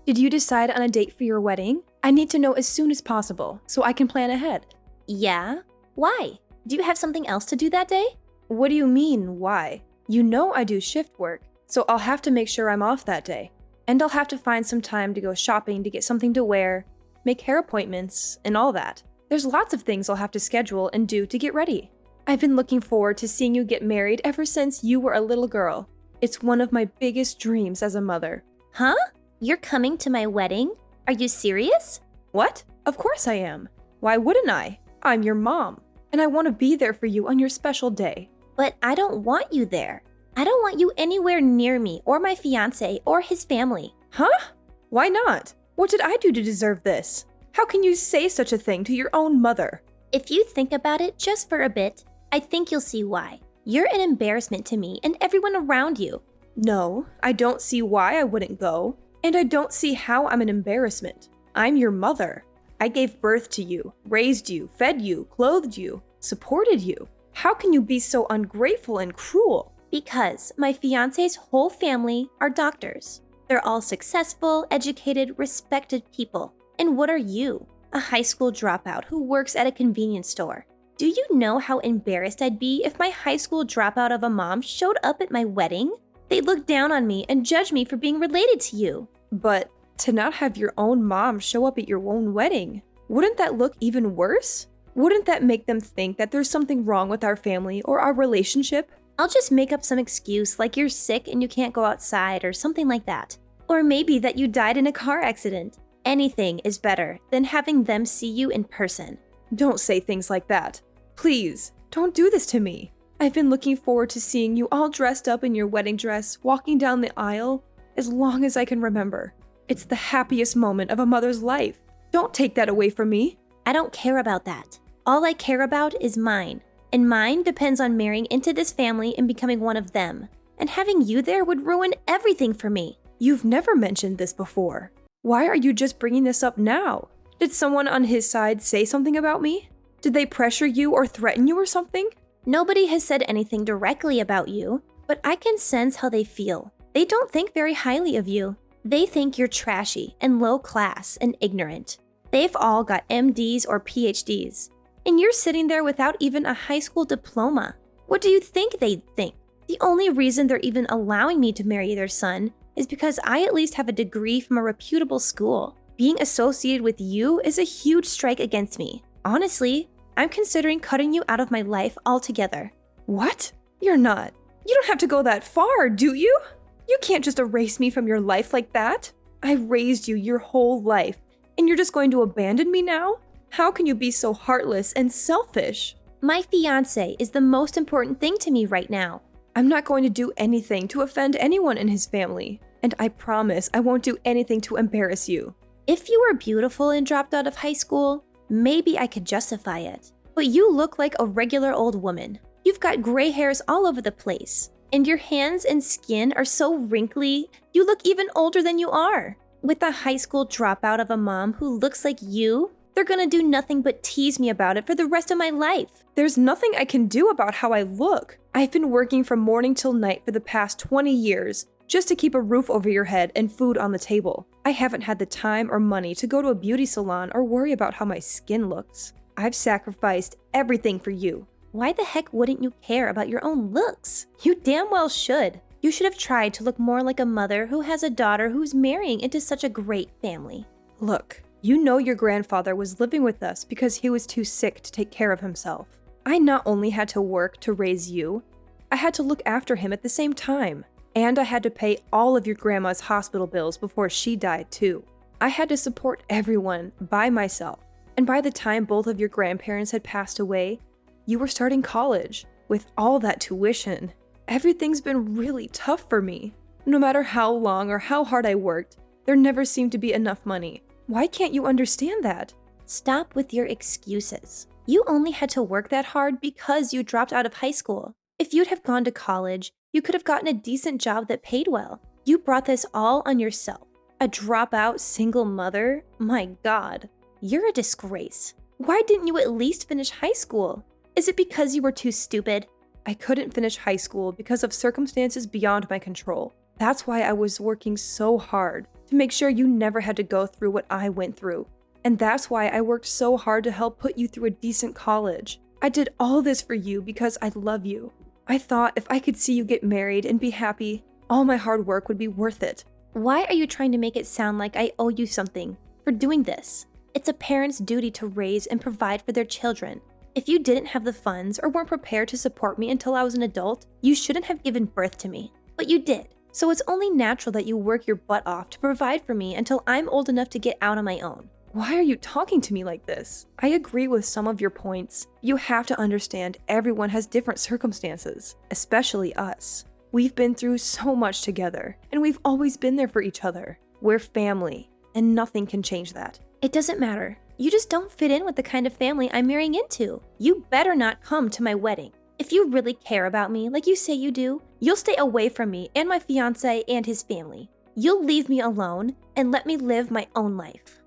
Did you decide on a date for your wedding? I need to know as soon as possible so I can plan ahead. Yeah? Why? Do you have something else to do that day? What do you mean, why? You know I do shift work, so I'll have to make sure I'm off that day. And I'll have to find some time to go shopping to get something to wear, make hair appointments, and all that. There's lots of things I'll have to schedule and do to get ready. I've been looking forward to seeing you get married ever since you were a little girl. It's one of my biggest dreams as a mother. Huh? You're coming to my wedding? Are you serious? What? Of course I am. Why wouldn't I? I'm your mom, and I want to be there for you on your special day. But I don't want you there. I don't want you anywhere near me or my fiancé or his family. Huh? Why not? What did I do to deserve this? How can you say such a thing to your own mother? If you think about it just for a bit, I think you'll see why. You're an embarrassment to me and everyone around you. No, I don't see why I wouldn't go, and I don't see how I'm an embarrassment. I'm your mother. I gave birth to you, raised you, fed you, clothed you, supported you. How can you be so ungrateful and cruel? Because my fiancé's whole family are doctors. They're all successful, educated, respected people. And what are you? A high school dropout who works at a convenience store. Do you know how embarrassed I'd be if my high school dropout of a mom showed up at my wedding? They'd look down on me and judge me for being related to you. But to not have your own mom show up at your own wedding, wouldn't that look even worse? Wouldn't that make them think that there's something wrong with our family or our relationship? I'll just make up some excuse like you're sick and you can't go outside or something like that. Or maybe that you died in a car accident. Anything is better than having them see you in person. Don't say things like that. Please, don't do this to me. I've been looking forward to seeing you all dressed up in your wedding dress, walking down the aisle, as long as I can remember. It's the happiest moment of a mother's life. Don't take that away from me. I don't care about that. All I care about is mine. And mine depends on marrying into this family and becoming one of them. And having you there would ruin everything for me. You've never mentioned this before. Why are you just bringing this up now? Did someone on his side say something about me? Did they pressure you or threaten you or something? Nobody has said anything directly about you, but I can sense how they feel. They don't think very highly of you. They think you're trashy and low class and ignorant. They've all got MDs or PhDs. And you're sitting there without even a high school diploma. What do you think they'd think? The only reason they're even allowing me to marry their son is because I at least have a degree from a reputable school. Being associated with you is a huge strike against me. Honestly, I'm considering cutting you out of my life altogether. What? You're not. You don't have to go that far, do you? You can't just erase me from your life like that. I raised you your whole life, and you're just going to abandon me now? How can you be so heartless and selfish? My fiancé is the most important thing to me right now. I'm not going to do anything to offend anyone in his family, and I promise I won't do anything to embarrass you. If you were beautiful and dropped out of high school, maybe I could justify it. But you look like a regular old woman. You've got gray hairs all over the place, and your hands and skin are so wrinkly, you look even older than you are. With a high school dropout of a mom who looks like you, they're gonna do nothing but tease me about it for the rest of my life. There's nothing I can do about how I look. I've been working from morning till night for the past 20 years just to keep a roof over your head and food on the table. I haven't had the time or money to go to a beauty salon or worry about how my skin looks. I've sacrificed everything for you. Why the heck wouldn't you care about your own looks? You damn well should. You should have tried to look more like a mother who has a daughter who's marrying into such a great family. Look, you know your grandfather was living with us because he was too sick to take care of himself. I not only had to work to raise you, I had to look after him at the same time. And I had to pay all of your grandma's hospital bills before she died too. I had to support everyone by myself. And by the time both of your grandparents had passed away, you were starting college. With all that tuition, everything's been really tough for me. No matter how long or how hard I worked, there never seemed to be enough money. Why can't you understand that? Stop with your excuses. You only had to work that hard because you dropped out of high school. If you'd have gone to college, you could have gotten a decent job that paid well. You brought this all on yourself. A dropout single mother? My God, you're a disgrace. Why didn't you at least finish high school? Is it because you were too stupid? I couldn't finish high school because of circumstances beyond my control. That's why I was working so hard to make sure you never had to go through what I went through. And that's why I worked so hard to help put you through a decent college. I did all this for you because I love you. I thought if I could see you get married and be happy, all my hard work would be worth it. Why are you trying to make it sound like I owe you something for doing this? It's a parent's duty to raise and provide for their children. If you didn't have the funds or weren't prepared to support me until I was an adult, you shouldn't have given birth to me. But you did. So it's only natural that you work your butt off to provide for me until I'm old enough to get out on my own. Why are you talking to me like this? I agree with some of your points. You have to understand everyone has different circumstances, especially us. We've been through so much together, and we've always been there for each other. We're family, and nothing can change that. It doesn't matter. You just don't fit in with the kind of family I'm marrying into. You better not come to my wedding. If you really care about me, like you say you do, you'll stay away from me and my fiancé and his family. You'll leave me alone and let me live my own life.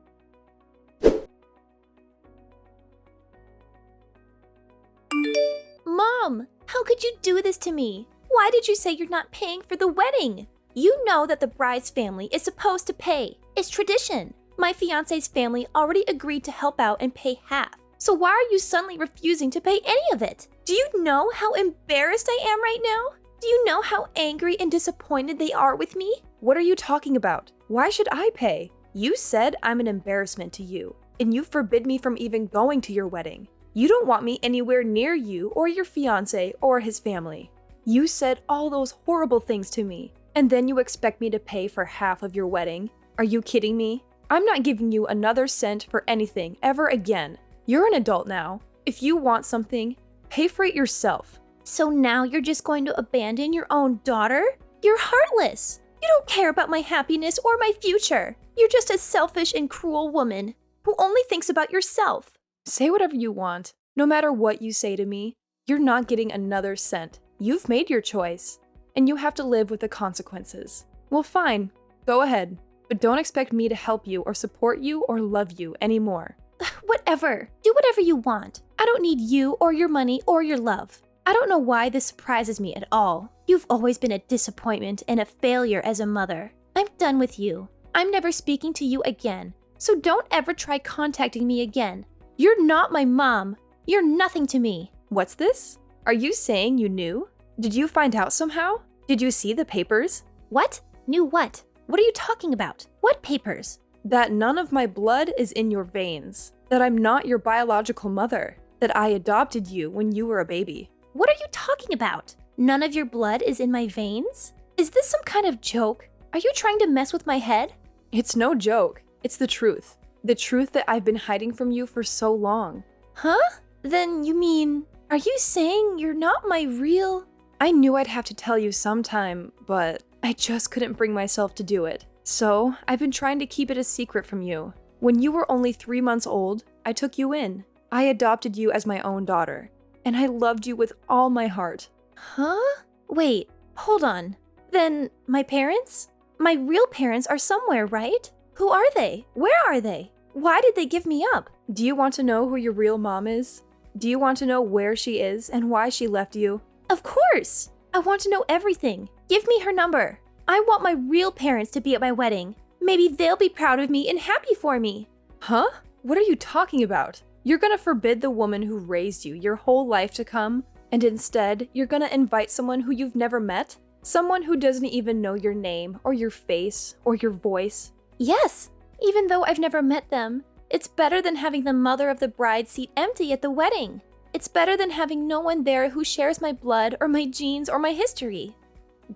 Mom, how could you do this to me? Why did you say you're not paying for the wedding? You know that the bride's family is supposed to pay. It's tradition. My fiancé's family already agreed to help out and pay half. So why are you suddenly refusing to pay any of it? Do you know how embarrassed I am right now? Do you know how angry and disappointed they are with me? What are you talking about? Why should I pay? You said I'm an embarrassment to you, and you forbid me from even going to your wedding. You don't want me anywhere near you or your fiancé or his family. You said all those horrible things to me, and then you expect me to pay for half of your wedding? Are you kidding me? I'm not giving you another cent for anything ever again. You're an adult now. If you want something, pay for it yourself. So now you're just going to abandon your own daughter? You're heartless. You don't care about my happiness or my future. You're just a selfish and cruel woman who only thinks about yourself. Say whatever you want. No matter what you say to me, you're not getting another cent. You've made your choice, and you have to live with the consequences. Well, fine. Go ahead. But don't expect me to help you or support you or love you anymore. Whatever. Do whatever you want. I don't need you or your money or your love. I don't know why this surprises me at all. You've always been a disappointment and a failure as a mother. I'm done with you. I'm never speaking to you again. So don't ever try contacting me again. You're not my mom. You're nothing to me. What's this? Are you saying you knew? Did you find out somehow? Did you see the papers? What? Knew what? What are you talking about? What papers? That none of my blood is in your veins. That I'm not your biological mother. That I adopted you when you were a baby. What are you talking about? None of your blood is in my veins? Is this some kind of joke? Are you trying to mess with my head? It's no joke. It's the truth. The truth that I've been hiding from you for so long. Huh? Then you mean, are you saying you're not my real... I knew I'd have to tell you sometime, but I just couldn't bring myself to do it. So I've been trying to keep it a secret from you. When you were only 3 months old, I took you in. I adopted you as my own daughter. And I loved you with all my heart. Huh? Wait, hold on. Then my parents? My real parents are somewhere, right? Who are they? Where are they? Why did they give me up? Do you want to know who your real mom is? Do you want to know where she is and why she left you? Of course! I want to know everything. Give me her number. I want my real parents to be at my wedding. Maybe they'll be proud of me and happy for me. Huh? What are you talking about? You're gonna forbid the woman who raised you your whole life to come, and instead, you're gonna invite someone who you've never met? Someone who doesn't even know your name, or your face, or your voice? Yes! Even though I've never met them, it's better than having the mother of the bride seat empty at the wedding. It's better than having no one there who shares my blood, or my genes, or my history.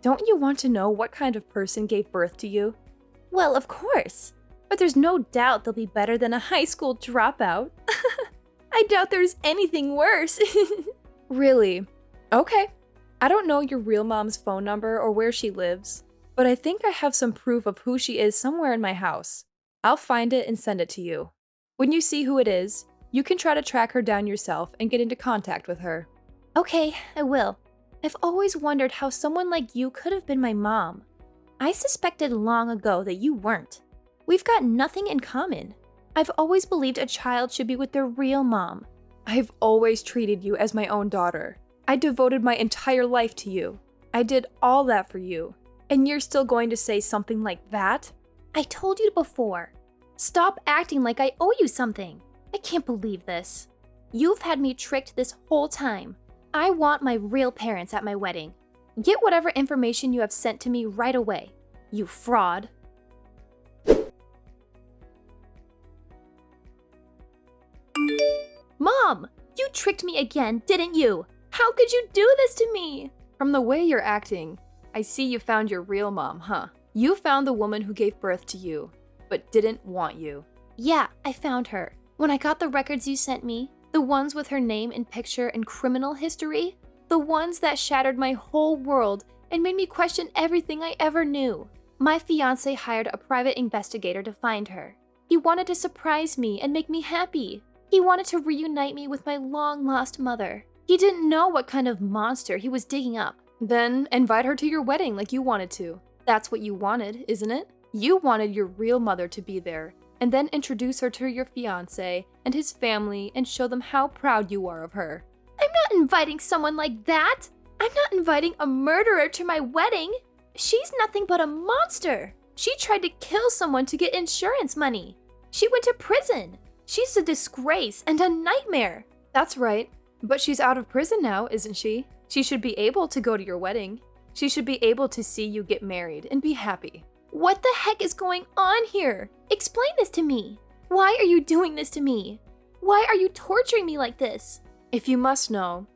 Don't you want to know what kind of person gave birth to you? Well, of course. But there's no doubt they'll be better than a high school dropout. I doubt there's anything worse. Really? Okay. I don't know your real mom's phone number or where she lives, but I think I have some proof of who she is somewhere in my house. I'll find it and send it to you. When you see who it is, you can try to track her down yourself and get into contact with her. Okay, I will. I've always wondered how someone like you could have been my mom. I suspected long ago that you weren't. We've got nothing in common. I've always believed a child should be with their real mom. I've always treated you as my own daughter. I devoted my entire life to you. I did all that for you. And you're still going to say something like that? I told you before. Stop acting like I owe you something. I can't believe this. You've had me tricked this whole time. I want my real parents at my wedding. Get whatever information you have sent to me right away, you fraud. Mom, you tricked me again, didn't you? How could you do this to me? From the way you're acting, I see you found your real mom, huh? You found the woman who gave birth to you, but didn't want you. Yeah, I found her. When I got the records you sent me, the ones with her name and picture and criminal history, the ones that shattered my whole world and made me question everything I ever knew. My fiancé hired a private investigator to find her. He wanted to surprise me and make me happy. He wanted to reunite me with my long-lost mother. He didn't know what kind of monster he was digging up. Then invite her to your wedding like you wanted to. That's what you wanted, isn't it? You wanted your real mother to be there, and then introduce her to your fiancé and his family and show them how proud you are of her. I'm not inviting someone like that. I'm not inviting a murderer to my wedding. She's nothing but a monster. She tried to kill someone to get insurance money. She went to prison. She's a disgrace and a nightmare. That's right, but she's out of prison now, isn't she? She should be able to go to your wedding. She should be able to see you get married and be happy. What the heck is going on here? Explain this to me. Why are you doing this to me? Why are you torturing me like this? If you must know,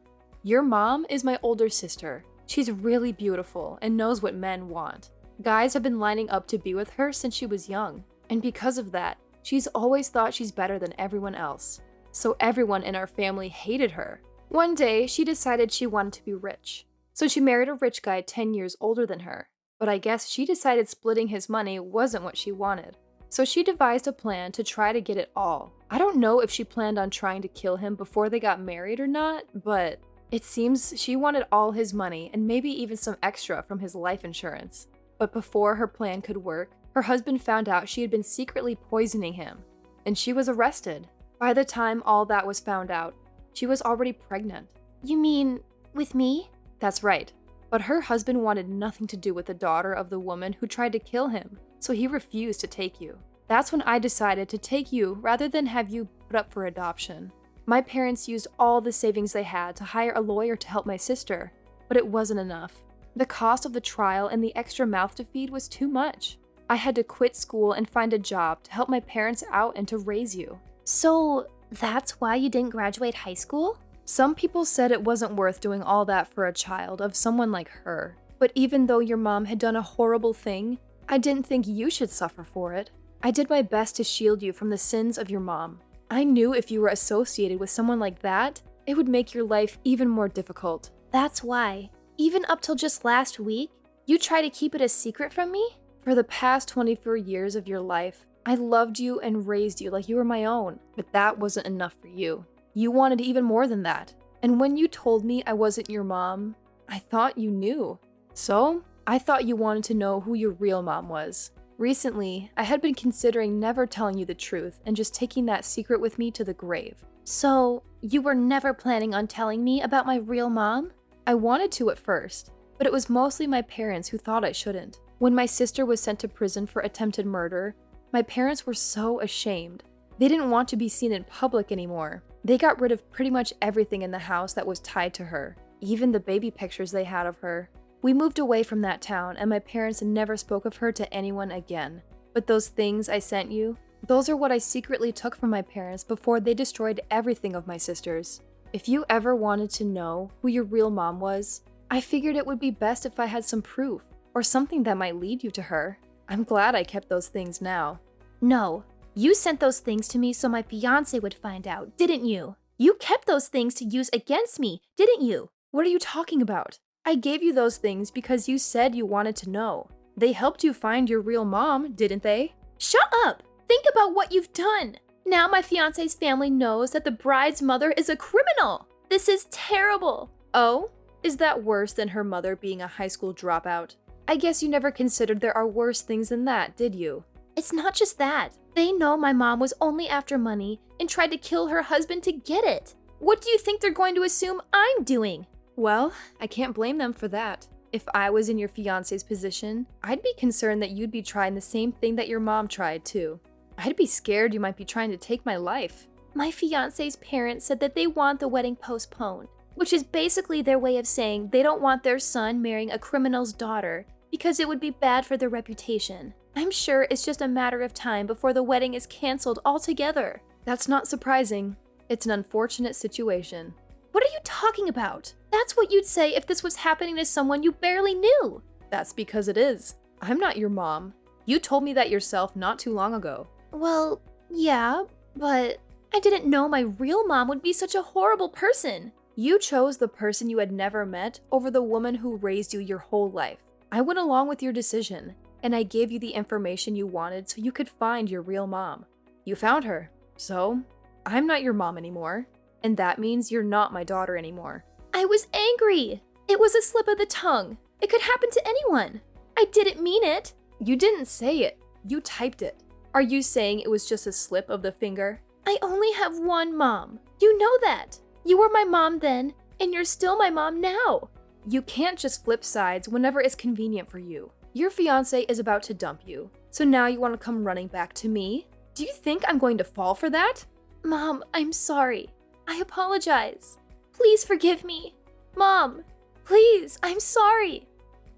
your mom is my older sister. She's really beautiful and knows what men want. Guys have been lining up to be with her since she was young, and because of that, she's always thought she's better than everyone else. So everyone in our family hated her. One day, she decided she wanted to be rich. So she married a rich guy 10 years older than her. But I guess she decided splitting his money wasn't what she wanted. So she devised a plan to try to get it all. I don't know if she planned on trying to kill him before they got married or not, but it seems she wanted all his money and maybe even some extra from his life insurance. But before her plan could work, her husband found out she had been secretly poisoning him, and she was arrested. By the time all that was found out, she was already pregnant. You mean with me? That's right. But her husband wanted nothing to do with the daughter of the woman who tried to kill him, so he refused to take you. That's when I decided to take you rather than have you put up for adoption. My parents used all the savings they had to hire a lawyer to help my sister, but it wasn't enough. The cost of the trial and the extra mouth to feed was too much. I had to quit school and find a job to help my parents out and to raise you. So that's why you didn't graduate high school? Some people said it wasn't worth doing all that for a child of someone like her. But even though your mom had done a horrible thing, I didn't think you should suffer for it. I did my best to shield you from the sins of your mom. I knew if you were associated with someone like that, it would make your life even more difficult. That's why. Even up till just last week, you try to keep it a secret from me? For the past 24 years of your life, I loved you and raised you like you were my own, but that wasn't enough for you. You wanted even more than that. And when you told me I wasn't your mom, I thought you knew. So, I thought you wanted to know who your real mom was. Recently, I had been considering never telling you the truth and just taking that secret with me to the grave. So, you were never planning on telling me about my real mom? I wanted to at first, but it was mostly my parents who thought I shouldn't. When my sister was sent to prison for attempted murder, my parents were so ashamed. They didn't want to be seen in public anymore. They got rid of pretty much everything in the house that was tied to her, even the baby pictures they had of her. We moved away from that town, and my parents never spoke of her to anyone again. But those things I sent you, those are what I secretly took from my parents before they destroyed everything of my sister's. If you ever wanted to know who your real mom was, I figured it would be best if I had some proof, or something that might lead you to her. I'm glad I kept those things now. No. You sent those things to me so my fiancé would find out, didn't you? You kept those things to use against me, didn't you? What are you talking about? I gave you those things because you said you wanted to know. They helped you find your real mom, didn't they? Shut up! Think about what you've done! Now my fiancé's family knows that the bride's mother is a criminal! This is terrible! Oh? Is that worse than her mother being a high school dropout? I guess you never considered there are worse things than that, did you? It's not just that. They know my mom was only after money and tried to kill her husband to get it. What do you think they're going to assume I'm doing? Well, I can't blame them for that. If I was in your fiance's position, I'd be concerned that you'd be trying the same thing that your mom tried too. I'd be scared you might be trying to take my life. My fiance's parents said that they want the wedding postponed, which is basically their way of saying they don't want their son marrying a criminal's daughter because it would be bad for their reputation. I'm sure it's just a matter of time before the wedding is canceled altogether. That's not surprising. It's an unfortunate situation. What are you talking about? That's what you'd say if this was happening to someone you barely knew. That's because it is. I'm not your mom. You told me that yourself not too long ago. Well, yeah, but I didn't know my real mom would be such a horrible person. You chose the person you had never met over the woman who raised you your whole life. I went along with your decision, and I gave you the information you wanted so you could find your real mom. You found her, so I'm not your mom anymore, and that means you're not my daughter anymore. I was angry. It was a slip of the tongue. It could happen to anyone. I didn't mean it. You didn't say it. You typed it. Are you saying it was just a slip of the finger? I only have one mom. You know that. You were my mom then, and you're still my mom now. You can't just flip sides whenever it's convenient for you. Your fiance is about to dump you, so now you want to come running back to me? Do you think I'm going to fall for that? Mom, I'm sorry. I apologize. Please forgive me. Mom, please, I'm sorry.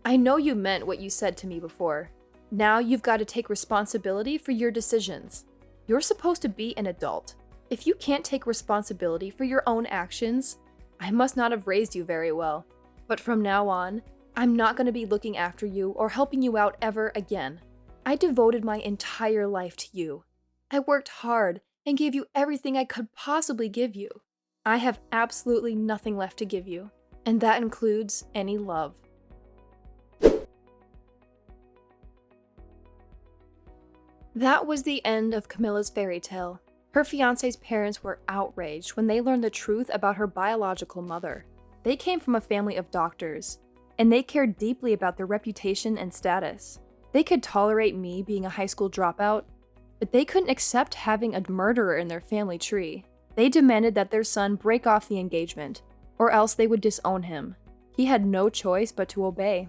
I know you meant what you said to me before. Now you've got to take responsibility for your decisions. You're supposed to be an adult. If you can't take responsibility for your own actions, I must not have raised you very well. But from now on, I'm not going to be looking after you or helping you out ever again. I devoted my entire life to you. I worked hard and gave you everything I could possibly give you. I have absolutely nothing left to give you, and that includes any love. That was the end of Camilla's fairy tale. Her fiance's parents were outraged when they learned the truth about her biological mother. They came from a family of doctors, and they cared deeply about their reputation and status. They could tolerate me being a high school dropout, but they couldn't accept having a murderer in their family tree. They demanded that their son break off the engagement, or else they would disown him. He had no choice but to obey.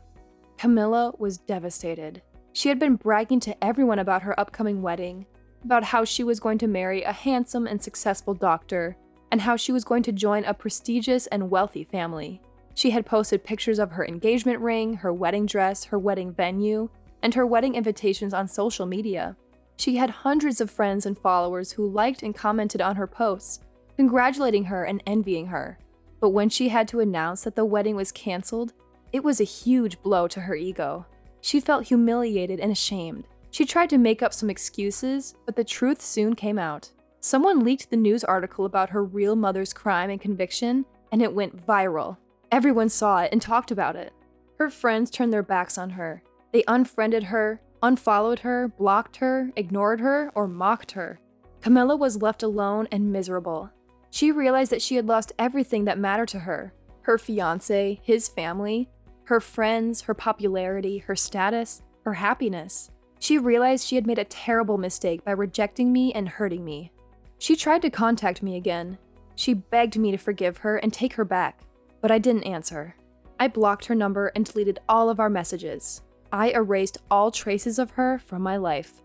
Camilla was devastated. She had been bragging to everyone about her upcoming wedding, about how she was going to marry a handsome and successful doctor, and how she was going to join a prestigious and wealthy family. She had posted pictures of her engagement ring, her wedding dress, her wedding venue, and her wedding invitations on social media. She had hundreds of friends and followers who liked and commented on her posts, congratulating her and envying her. But when she had to announce that the wedding was canceled, it was a huge blow to her ego. She felt humiliated and ashamed. She tried to make up some excuses, but the truth soon came out. Someone leaked the news article about her real mother's crime and conviction, and it went viral. Everyone saw it and talked about it. Her friends turned their backs on her. They unfriended her, unfollowed her, blocked her, ignored her, or mocked her. Camilla was left alone and miserable. She realized that she had lost everything that mattered to her. Her fiancé, his family, her friends, her popularity, her status, her happiness. She realized she had made a terrible mistake by rejecting me and hurting me. She tried to contact me again. She begged me to forgive her and take her back, but I didn't answer. I blocked her number and deleted all of our messages. I erased all traces of her from my life.